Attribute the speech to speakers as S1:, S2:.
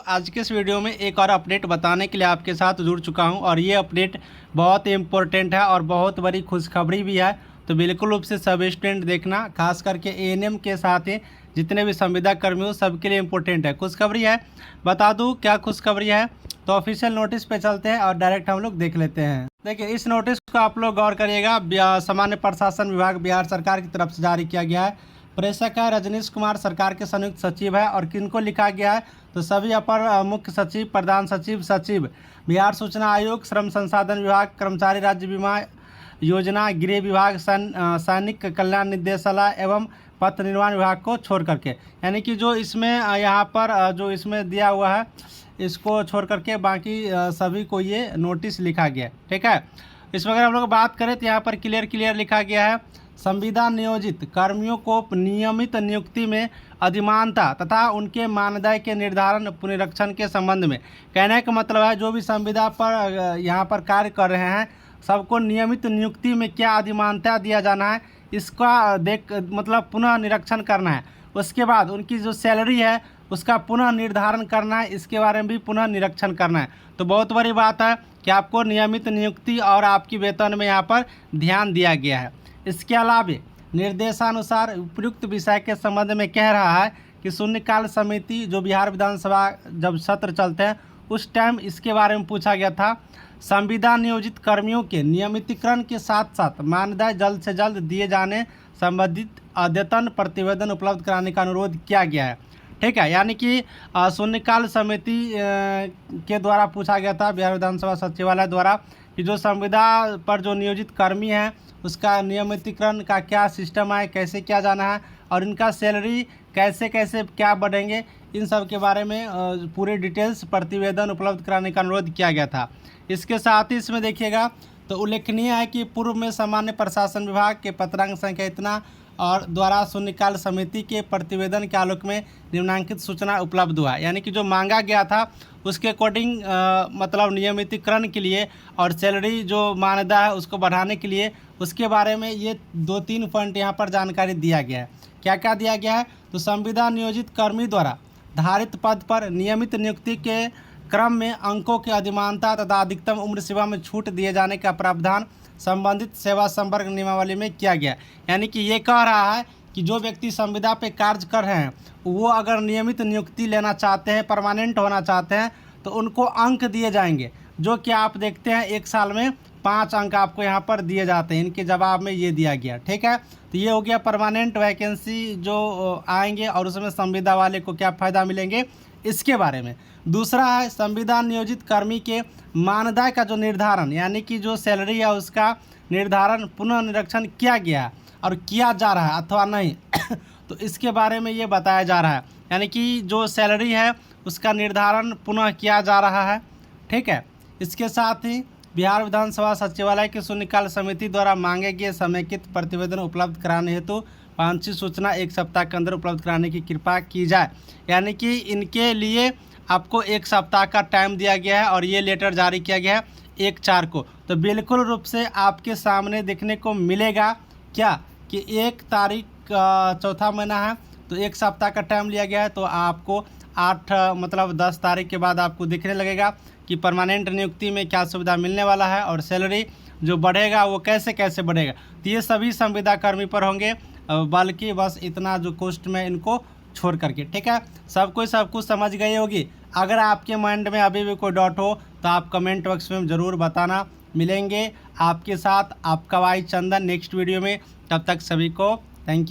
S1: आज के इस वीडियो में एक और अपडेट बताने के लिए आपके साथ जुड़ चुका हूं और ये अपडेट बहुत इम्पोर्टेंट है और बहुत बड़ी खुशखबरी भी है। तो बिल्कुल रूप से सब स्टूडेंट देखना, खास करके एएनएम के साथ ही जितने भी संविदा कर्मी हो सबके लिए इम्पोर्टेंट है। खुशखबरी है, बता दूं क्या खुशखबरी है। तो ऑफिशियल नोटिस पे चलते हैं और डायरेक्ट हम लोग देख लेते हैं। देखिए, इस नोटिस को आप लोग गौर करिएगा। सामान्य प्रशासन विभाग बिहार सरकार की तरफ से जारी किया गया है। प्रेषक है रजनीश कुमार, सरकार के संयुक्त सचिव है। और किनको लिखा गया है तो सभी अपर मुख्य सचिव, प्रधान सचिव, सचिव बिहार सूचना आयोग, श्रम संसाधन विभाग, कर्मचारी राज्य बीमा योजना, गृह विभाग, सैनिक कल्याण निदेशालय एवं पथ निर्माण विभाग को छोड़ करके, यानी कि जो इसमें यहाँ पर जो इसमें दिया हुआ है इसको छोड़ करके बाकी सभी को ये नोटिस लिखा गया है। ठीक है, इसमें अगर हम लोग बात करें तो यहाँ पर क्लियर लिखा गया है, संविदा नियोजित कर्मियों को नियमित नियुक्ति में अधिमानता तथा उनके मानदेय के निर्धारण पुनरीक्षण के संबंध में। कहने का मतलब है जो भी संविदा पर यहाँ पर कार्य कर रहे हैं सबको नियमित नियुक्ति में क्या अधिमानता दिया जाना है इसका मतलब पुनः निरीक्षण करना है। उसके बाद उनकी जो सैलरी है उसका पुनः निर्धारण करना है, इसके बारे में भी पुनः निरीक्षण करना है। तो बहुत बड़ी बात है कि आपको नियमित नियुक्ति और आपकी वेतन में यहाँ पर ध्यान दिया गया है। इसके अलावा निर्देशानुसार उपयुक्त विषय के संबंध में कह रहा है कि शून्यकाल समिति जो बिहार विधानसभा जब सत्र चलते हैं उस टाइम इसके बारे में पूछा गया था। संविदा नियोजित कर्मियों के नियमितीकरण के साथ साथ मानदेय जल्द से जल्द दिए जाने संबंधित अद्यतन प्रतिवेदन उपलब्ध कराने का अनुरोध किया गया है। ठीक है, यानी कि शून्यकाल समिति के द्वारा पूछा गया था बिहार विधानसभा सचिवालय द्वारा कि जो संविदा पर जो नियोजित कर्मी हैं उसका नियमितीकरण का क्या सिस्टम है, कैसे क्या जाना है और इनका सैलरी कैसे कैसे क्या बढ़ेंगे, इन सब के बारे में पूरे डिटेल्स प्रतिवेदन उपलब्ध कराने का अनुरोध किया गया था। इसके साथ ही इसमें देखिएगा तो उल्लेखनीय है कि पूर्व में सामान्य प्रशासन विभाग के पत्रांक संख्या इतना और द्वारा शून्यकाल समिति के प्रतिवेदन के आलोक में निम्नांकित सूचना उपलब्ध हुआ, यानी कि जो मांगा गया था उसके अकॉर्डिंग मतलब नियमितीकरण के लिए और सैलरी जो मानदेय है उसको बढ़ाने के लिए उसके बारे में ये 2-3 पॉइंट यहाँ पर जानकारी दिया गया है। क्या क्या दिया गया है तो संविदा नियोजित कर्मी द्वारा धारित पद पर नियमित नियुक्ति के क्रम में अंकों की अधिमानता तथा अधिकतम उम्र सीमा में छूट दिए जाने का प्रावधान संबंधित सेवा संवर्ग नियमावली में किया गया। यानी कि ये कह रहा है कि जो व्यक्ति संविदा पे कार्य कर रहे हैं वो अगर नियमित नियुक्ति लेना चाहते हैं, परमानेंट होना चाहते हैं तो उनको अंक दिए जाएंगे, जो कि आप देखते हैं 1 साल में 5 अंक आपको यहाँ पर दिए जाते हैं। इनके जवाब में ये दिया गया। ठीक है, तो ये हो गया परमानेंट वैकेंसी जो आएंगे और उसमें संविदा वाले को क्या फ़ायदा मिलेंगे इसके बारे में। दूसरा है संविदा नियोजित कर्मी के मानदेय का जो निर्धारण, यानी कि जो सैलरी है उसका निर्धारण पुनः निरीक्षण किया गया और किया जा रहा है अथवा नहीं तो इसके बारे में ये बताया जा रहा है, यानी कि जो सैलरी है उसका निर्धारण पुनः किया जा रहा है। ठीक है, इसके साथ ही बिहार विधानसभा सचिवालय की शून्यकाल समिति द्वारा मांगे गए समेकित प्रतिवेदन उपलब्ध कराने हेतु वांछित सूचना 1 सप्ताह के अंदर उपलब्ध कराने की कृपा की जाए। यानी कि इनके लिए आपको 1 सप्ताह का टाइम दिया गया है और ये लेटर जारी किया गया है 1/4 को। तो बिल्कुल रूप से आपके सामने देखने को मिलेगा क्या कि 1 तारीख चौथा महीना है तो 1 सप्ताह का टाइम लिया गया है। तो आपको 8 मतलब 10 तारीख के बाद आपको दिखने लगेगा कि परमानेंट नियुक्ति में क्या सुविधा मिलने वाला है और सैलरी जो बढ़ेगा वो कैसे कैसे बढ़ेगा। तो ये सभी संविदा कर्मी पर होंगे, बल्कि बस इतना जो पोस्ट में इनको छोड़ करके। ठीक है, सब कुछ समझ गई होगी। अगर आपके माइंड में अभी भी कोई डाउट हो तो आप कमेंट बॉक्स में ज़रूर बताना। मिलेंगे आपके साथ आपका भाई चंदन नेक्स्ट वीडियो में, तब तक सभी को